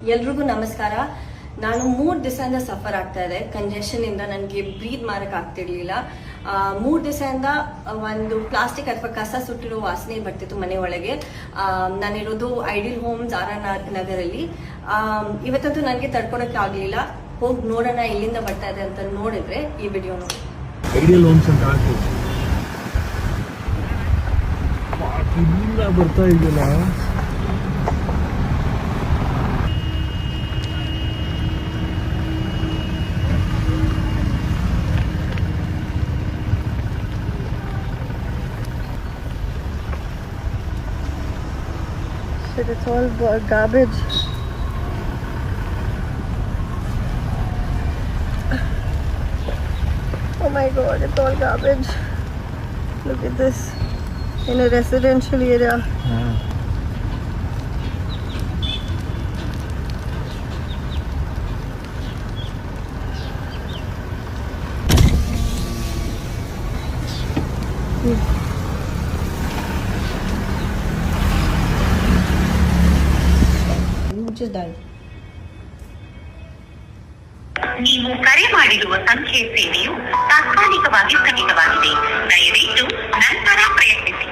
ಎಲ್ರಿಗೂ ನಮಸ್ಕಾರ. ನಾನು 3 ದಿವಸದಿಂದ ಸಫರ್ ಆಗ್ತಾ ಇದೆ ಕಂಜೆಷನ್ ಇಂದ. ನನಗೆ ಬ್ರೀದ್ ಮಾಡಕ್ ಆಗ್ತಿರ್ಲಿಲ್ಲ. 3 ದಿವಸದಿಂದ ಒಂದು ಪ್ಲಾಸ್ಟಿಕ್ ಅಥವಾ ಕಸ ಸುಟ್ಟಿರೋ ವಾಸನೆ ಬರ್ತಿತ್ತು ಮನೆ ಒಳಗೆ. ನಾನಿರೋದು ಐಡಿಯಲ್ ಹೋಮ್ಸ್ ಆರ್ ನಗರಲ್ಲಿ. ಇವತ್ತಂತೂ ನನಗೆ ತಡ್ಕೊಳಕ್ಕೆ ಆಗ್ಲಿಲ್ಲ. ಹೋಗಿ ನೋಡೋಣ ಎಲ್ಲಿಂದ ಬರ್ತಾ ಇದೆ ಅಂತ ನೋಡಿದ್ರೆ ಈ ವಿಡಿಯೋ ನೋಡಿ. ಐಡಿಯಲ್ ಹೋಮ್ಸ್ ಅಂತ ಹಾಕಿ ಇಲ್ಲಿಂದ ಬರ್ತಾ ಇದೆಯಲ್ಲ. It's all garbage. Oh my god, it's all garbage. Look at this. In a residential area. Just died. ನೀವು ಕರೆ ಮಾಡಿರುವ ಸಂಖ್ಯೆ ಸೇವೆಯು ತಾತ್ಕಾಲಿಕವಾಗಿ ಸ್ಥಗಿತವಾಗಿದೆ. ದಯವಿಟ್ಟು ನಂತರ ಪ್ರಯತ್ನಿಸಿ.